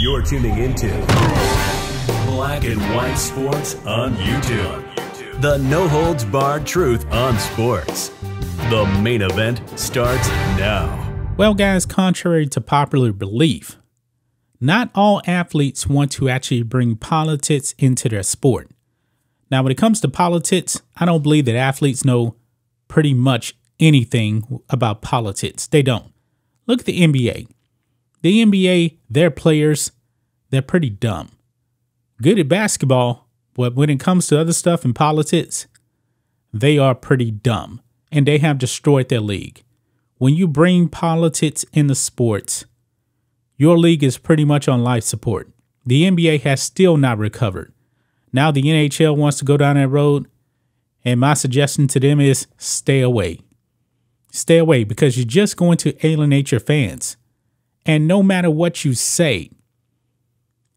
You're tuning into Black and White Sports on YouTube. The no-holds-barred truth on sports. The main event starts now. Well, guys, contrary to popular belief, not all athletes want to actually bring politics into their sport. Now, when it comes to politics, I don't believe that athletes know pretty much anything about politics. They don't. Look at the NBA. The NBA, their players, they're pretty dumb. Good at basketball, but when it comes to other stuff in politics, they are pretty dumb, and they have destroyed their league. When you bring politics in the sports, your league is pretty much on life support. The NBA has still not recovered. Now the NHL wants to go down that road, and my suggestion to them is stay away. Stay away, because you're just going to alienate your fans. And no matter what you say,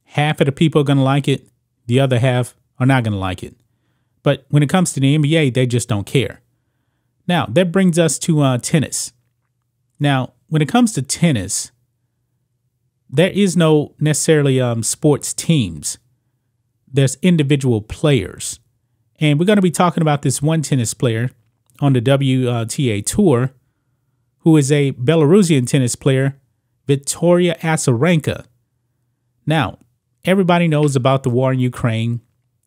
half of the people are going to like it. The other half are not going to like it. But when it comes to the NBA, they just don't care. Now, that brings us to tennis. Now, when it comes to tennis, there is no necessarily sports teams. There's individual players. And we're going to be talking about this one tennis player on the WTA tour, who is a Belarusian tennis player, Victoria Azarenka. Now, everybody knows about the war in Ukraine,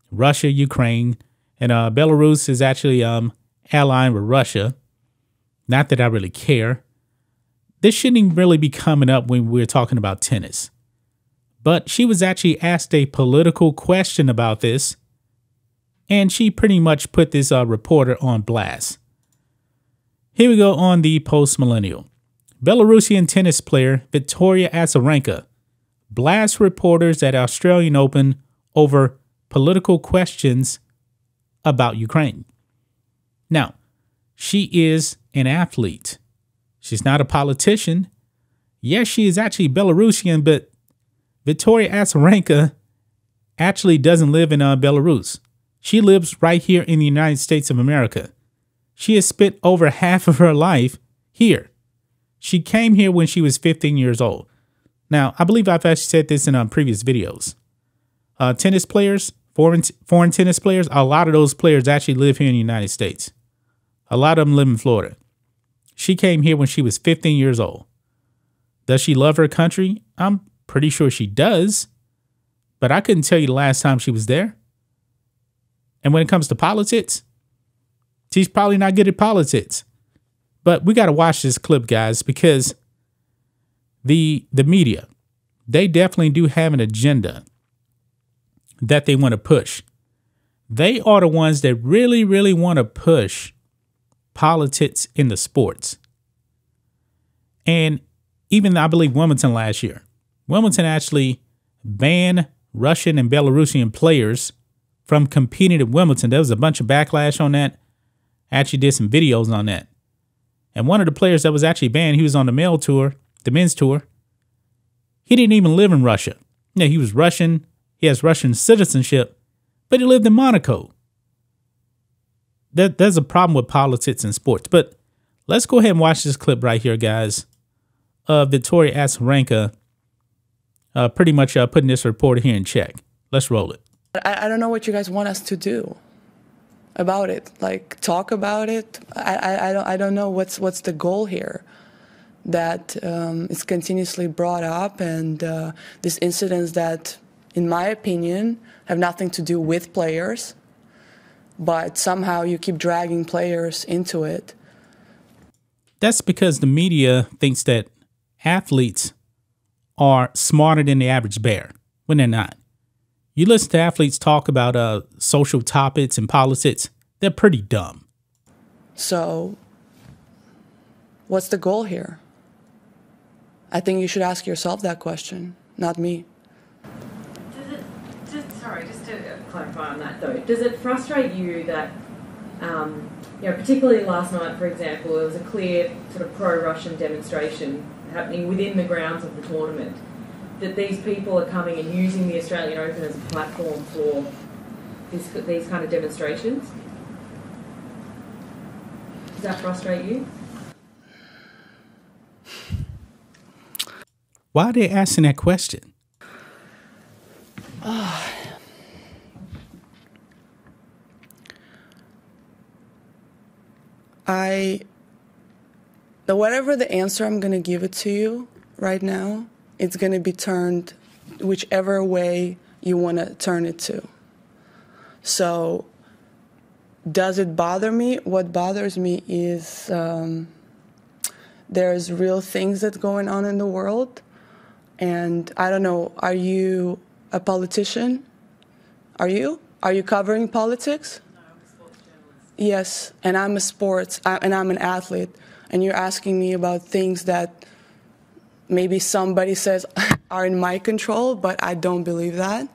Russia, Ukraine, and Belarus is actually allying with Russia. Not that I really care. This shouldn't even really be coming up when we're talking about tennis. But she was actually asked a political question about this, and she pretty much put this reporter on blast. Here we go on the Post-Millennial. Belarusian tennis player Victoria Azarenka blasts reporters at Australian Open over political questions about Ukraine. Now, she is an athlete. She's not a politician. Yes, she is actually Belarusian, but Victoria Azarenka actually doesn't live in Belarus. She lives right here in the United States of America. She has spent over half of her life here. She came here when she was 15 years old. Now, I believe I've actually said this in previous videos. Tennis players, foreign tennis players, a lot of those players actually live here in the United States. A lot of them live in Florida. She came here when she was 15 years old. Does she love her country? I'm pretty sure she does, but I couldn't tell you the last time she was there. And when it comes to politics, she's probably not good at politics. But we got to watch this clip, guys, because the media, they definitely do have an agenda that they want to push. They are the ones that really, really want to push politics in the sports. And even, I believe, Wimbledon last year, Wimbledon actually banned Russian and Belarusian players from competing at Wimbledon. There was a bunch of backlash on that. I actually did some videos on that. And one of the players that was actually banned, he was on the men's tour. He didn't even live in Russia. Yeah, he was Russian. He has Russian citizenship, but he lived in Monaco. There's a problem with politics and sports. But let's go ahead and watch this clip right here, guys, of Victoria Azarenka pretty much putting this reporter here in check. Let's roll it. I don't know what you guys want us to do about it. Like, talk about it. I don't know what's the goal here. That is continuously brought up, and these incidents that, in my opinion, have nothing to do with players, but somehow you keep dragging players into it. That's because the media thinks that athletes are smarter than the average bear, when they're not. You listen to athletes talk about social topics and politics, they're pretty dumb. So, what's the goal here? I think you should ask yourself that question, not me. Just to clarify on that though, does it frustrate you that, particularly last night, for example, there was a clear sort of pro-Russian demonstration happening within the grounds of the tournament, that these people are coming and using the Australian Open as a platform for these kind of demonstrations? Does that frustrate you? Why are they asking that question? Whatever the answer I'm going to give it to you right now, it's going to be turned whichever way you want to turn it to. So, does it bother me? What bothers me is there's real things that's going on in the world. And I don't know, are you a politician? Are you? Are you covering politics? No, I'm a sports journalist. Yes, and I'm an athlete. And you're asking me about things that maybe somebody says are in my control, but I don't believe that.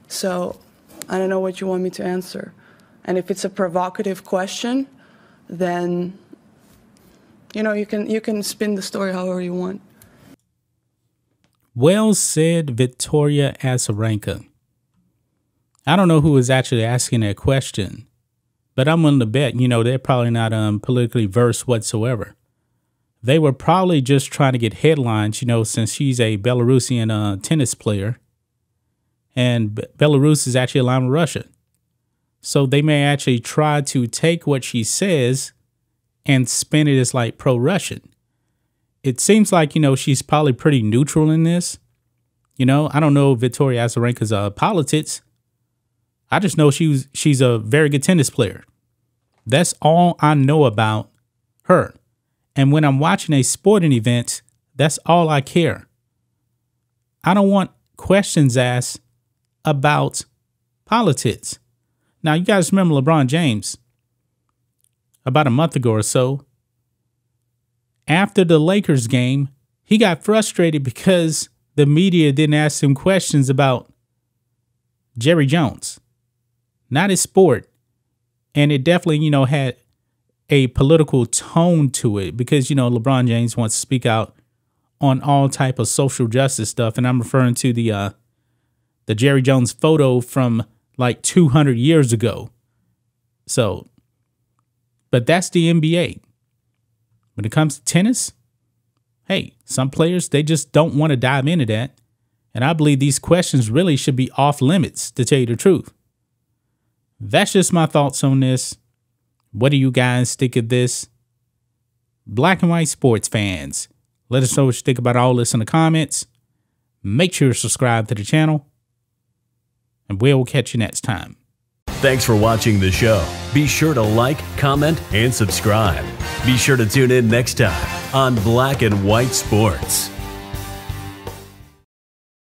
So I don't know what you want me to answer. And if it's a provocative question, then, you can spin the story however you want. Well said, Victoria Azarenka. I don't know who is actually asking that question, but I'm willing to bet, they're probably not politically versed whatsoever. They were probably just trying to get headlines, since she's a Belarusian tennis player. And Belarus is actually aligned with Russia. So they may actually try to take what she says and spin it as like pro-Russian. It seems like, she's probably pretty neutral in this. I don't know Victoria Azarenka's politics. I just know she's a very good tennis player. That's all I know about her. And when I'm watching a sporting event, that's all I care. I don't want questions asked about politics. Now, you guys remember LeBron James about a month ago or so. After the Lakers game, he got frustrated because the media didn't ask him questions about Jerry Jones, not his sport. And it definitely, had a political tone to it because, LeBron James wants to speak out on all type of social justice stuff. And I'm referring to the Jerry Jones photo from like 200 years ago. So, but that's the NBA. When it comes to tennis, hey, some players, they just don't want to dive into that. And I believe these questions really should be off limits, to tell you the truth. That's just my thoughts on this. What do you guys think of this? Black and white sports fans, let us know what you think about all this in the comments. Make sure to subscribe to the channel. And we'll catch you next time. Thanks for watching the show. Be sure to like, comment, and subscribe. Be sure to tune in next time on Black and White Sports.